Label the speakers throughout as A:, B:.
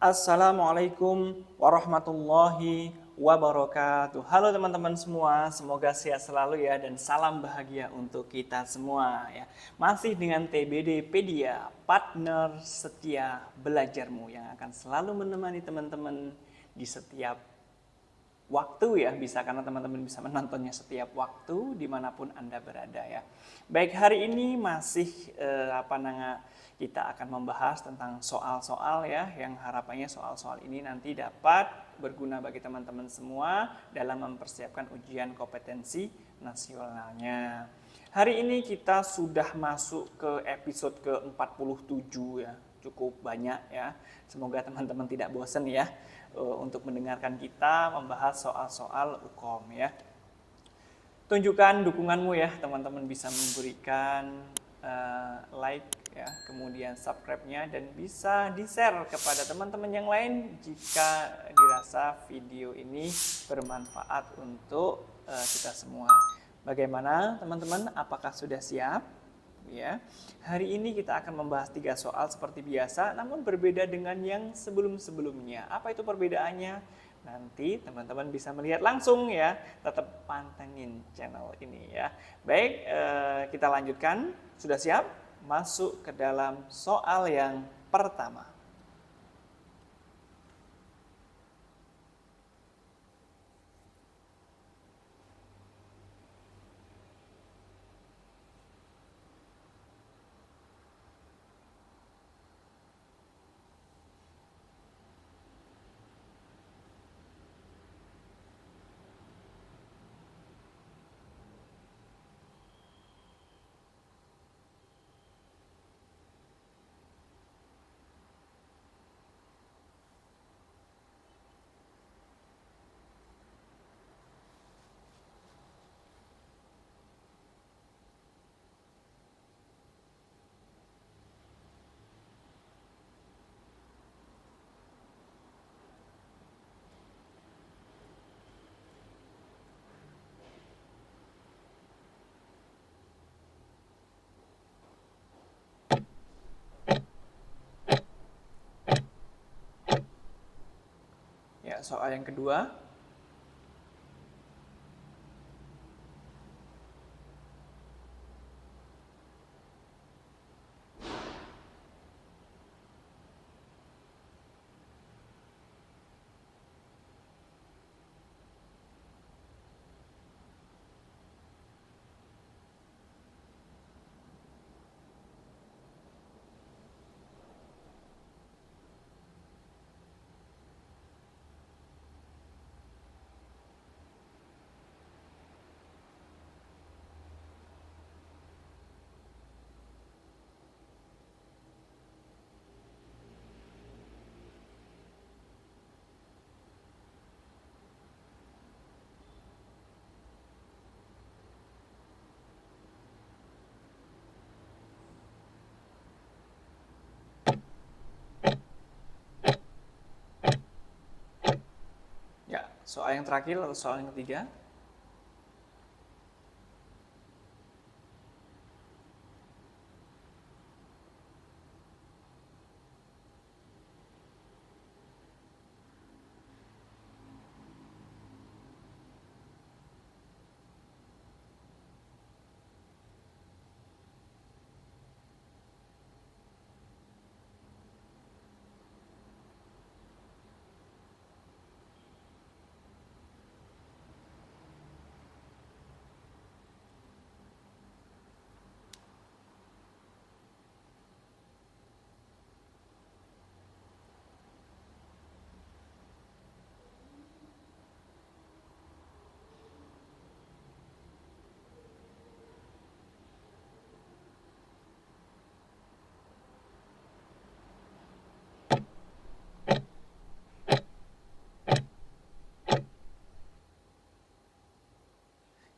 A: Assalamualaikum warahmatullahi wabarakatuh. Halo teman-teman semua, semoga sehat selalu ya dan salam bahagia untuk kita semua ya. Masih dengan TBD Pedia, partner setia belajarmu yang akan selalu menemani teman-teman di setiap waktu ya, bisa karena teman-teman bisa menontonnya setiap waktu dimanapun Anda berada ya. Baik, hari ini masih kita akan membahas tentang soal-soal ya, yang harapannya soal-soal ini nanti dapat berguna bagi teman-teman semua dalam mempersiapkan ujian kompetensi nasionalnya. Hari ini kita sudah masuk ke episode ke-47 ya, cukup banyak ya. Semoga teman-teman tidak bosan ya untuk mendengarkan kita membahas soal-soal UKOM ya. Tunjukkan dukunganmu ya, teman-teman bisa memberikan like ya, kemudian subscribe-nya dan bisa di-share kepada teman-teman yang lain jika dirasa video ini bermanfaat untuk kita semua. Bagaimana teman-teman? Apakah sudah siap? Ya. Hari ini kita akan membahas 3 soal seperti biasa, namun berbeda dengan yang sebelum-sebelumnya. Apa itu perbedaannya? Nanti teman-teman bisa melihat langsung ya. Tetap pantengin channel ini ya. Baik, kita lanjutkan. Sudah siap? Masuk ke dalam soal yang pertama. Ya, soal yang kedua. Ya, soal yang terakhir atau soal yang ketiga.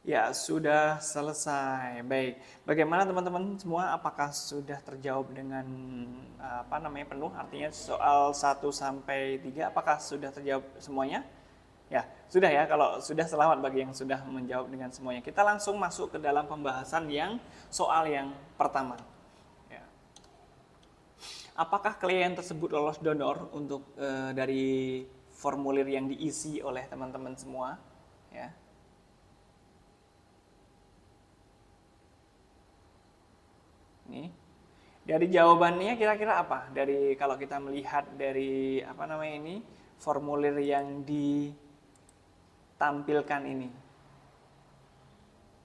A: Ya, sudah selesai. Baik. Bagaimana teman-teman semua? Apakah sudah terjawab dengan penuh? Artinya soal 1 sampai 3 apakah sudah terjawab semuanya? Ya, sudah ya. Kalau sudah, selamat bagi yang sudah menjawab dengan semuanya. Kita langsung masuk ke dalam pembahasan yang soal yang pertama. Ya. Apakah klien tersebut lolos donor untuk dari formulir yang diisi oleh teman-teman semua? Ya. Ini dari jawabannya kira-kira apa? Dari kalau kita melihat dari apa namanya ini formulir yang ditampilkan ini.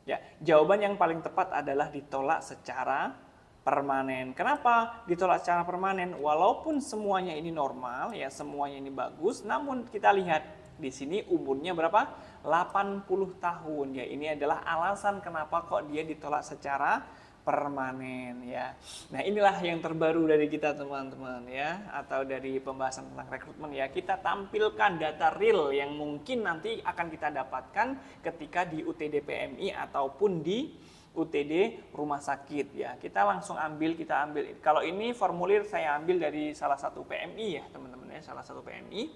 A: Ya, jawaban yang paling tepat adalah ditolak secara permanen. Kenapa ditolak secara permanen? Walaupun semuanya ini normal, ya semuanya ini bagus, namun kita lihat di sini umurnya berapa? 80 tahun. Ya, ini adalah alasan kenapa kok dia ditolak secara permanen ya. Nah, inilah yang terbaru dari kita teman-teman ya, atau dari pembahasan tentang rekrutmen ya. Kita tampilkan data real yang mungkin nanti akan kita dapatkan ketika di UTD PMI ataupun di UTD rumah sakit ya. Kita langsung ambil, kalau ini formulir saya ambil dari salah satu PMI ya teman-teman ya, salah satu PMI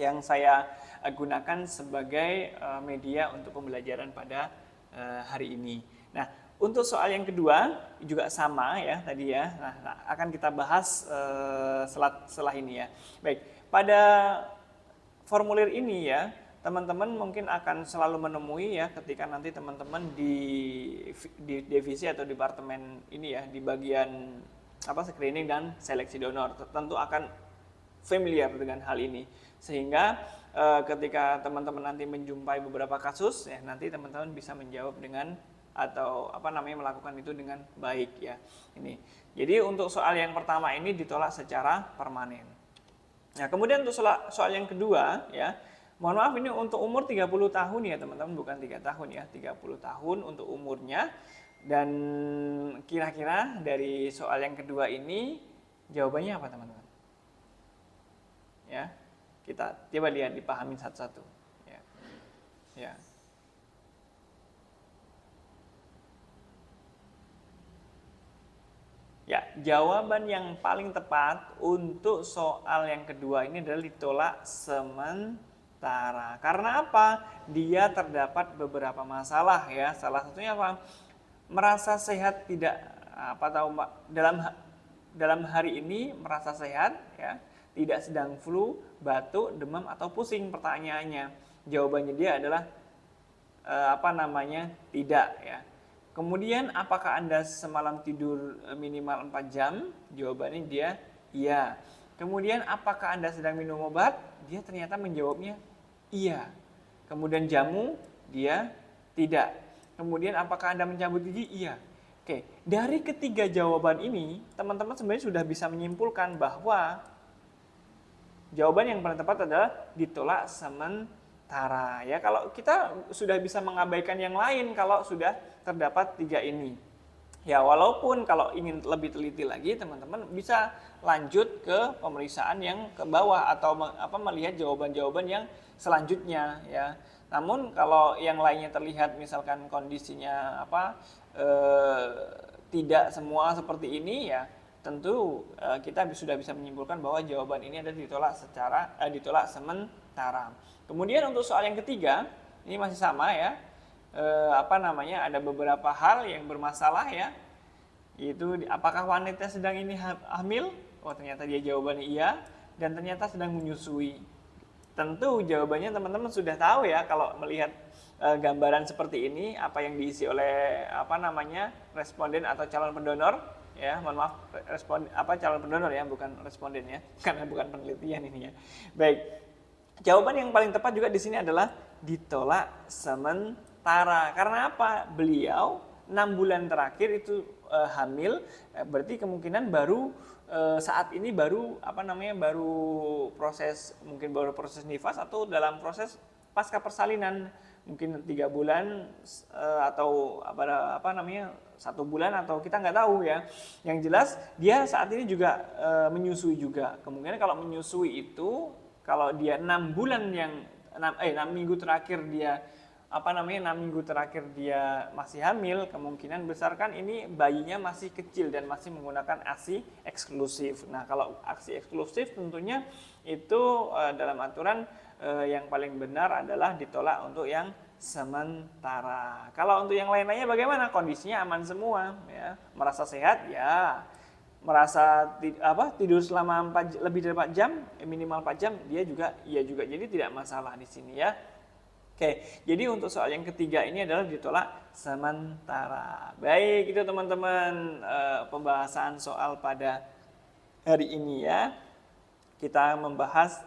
A: yang saya gunakan sebagai media untuk pembelajaran pada hari ini. Nah, untuk soal yang kedua juga sama ya tadi ya. Nah, akan kita bahas setelah ini ya. Baik, pada formulir ini ya, teman-teman mungkin akan selalu menemui ya ketika nanti teman-teman di divisi atau departemen ini ya, di bagian screening dan seleksi donor, tentu akan familiar dengan hal ini. Sehingga ketika teman-teman nanti menjumpai beberapa kasus ya, nanti teman-teman bisa menjawab dengan atau melakukan itu dengan baik ya. Ini. Jadi untuk soal yang pertama ini ditolak secara permanen. Nah, kemudian untuk soal yang kedua ya, mohon maaf ini untuk umur 30 tahun ya teman-teman, bukan 3 tahun ya, 30 tahun untuk umurnya. Dan kira-kira dari soal yang kedua ini jawabannya apa teman-teman? Ya, kita coba lihat, dipahamin satu-satu ya. Ya. Ya, jawaban yang paling tepat untuk soal yang kedua ini adalah ditolak sementara. Karena apa? Dia terdapat beberapa masalah ya. Salah satunya apa? Merasa sehat tidak dalam hari ini merasa sehat ya, tidak sedang flu, batuk, demam atau pusing. Pertanyaannya, jawabannya dia adalah tidak ya. Kemudian apakah Anda semalam tidur minimal 4 jam? Jawabannya dia iya. Kemudian apakah Anda sedang minum obat? Dia ternyata menjawabnya iya. Kemudian jamu? Dia tidak. Kemudian apakah Anda mencabut gigi? Iya. Oke, dari ketiga jawaban ini, teman-teman sebenarnya sudah bisa menyimpulkan bahwa jawaban yang paling tepat adalah ditolak sementara. Ya, kalau kita sudah bisa mengabaikan yang lain kalau sudah terdapat 3 ini. Ya, walaupun kalau ingin lebih teliti lagi, teman-teman bisa lanjut ke pemeriksaan yang ke bawah atau melihat jawaban-jawaban yang selanjutnya ya. Namun kalau yang lainnya terlihat misalkan kondisinya tidak semua seperti ini ya, tentu kita sudah bisa menyimpulkan bahwa jawaban ini adalah ditolak sementara. Kemudian untuk soal yang ketiga, ini masih sama ya. Ada beberapa hal yang bermasalah ya. Itu apakah wanita sedang ini hamil? Oh, ternyata dia jawabannya iya, dan ternyata sedang menyusui. Tentu jawabannya teman-teman sudah tahu ya kalau melihat gambaran seperti ini, apa yang diisi oleh responden atau calon pendonor ya. Mohon maaf, calon pendonor ya, bukan responden ya, karena bukan penelitian ini ya. Baik. Jawaban yang paling tepat juga di sini adalah ditolak sementara. Karena apa? Beliau 6 bulan terakhir itu hamil, berarti kemungkinan baru saat ini baru proses nifas atau dalam proses pasca persalinan, mungkin 3 bulan atau 1 bulan, atau kita nggak tahu ya. Yang jelas dia saat ini juga menyusui juga. Kemungkinan kalau menyusui itu, kalau dia 6 minggu terakhir dia 6 minggu terakhir dia masih hamil, kemungkinan besar kan ini bayinya masih kecil dan masih menggunakan ASI eksklusif. Nah, kalau ASI eksklusif tentunya itu dalam aturan yang paling benar adalah ditolak untuk yang sementara. Kalau untuk yang lain-lainnya bagaimana? Kondisinya aman semua ya, merasa sehat ya, merasa tidur selama lebih dari 4 jam, minimal 4 jam, dia juga iya juga. Jadi tidak masalah di sini ya. Oke, jadi untuk soal yang ketiga ini adalah ditolak sementara. Baik, itu teman-teman pembahasan soal pada hari ini ya. Kita membahas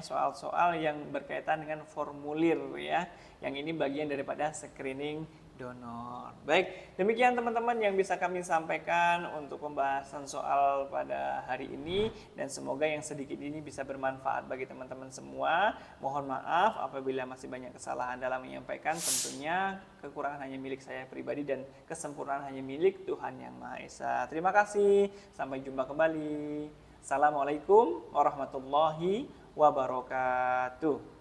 A: soal-soal yang berkaitan dengan formulir ya. Yang ini bagian daripada screening donor. Baik, demikian teman-teman yang bisa kami sampaikan untuk pembahasan soal pada hari ini, dan semoga yang sedikit ini bisa bermanfaat bagi teman-teman semua. Mohon maaf apabila masih banyak kesalahan dalam menyampaikan. Tentunya kekurangan hanya milik saya pribadi dan kesempurnaan hanya milik Tuhan Yang Maha Esa. Terima kasih, sampai jumpa kembali. Assalamualaikum warahmatullahi wabarakatuh.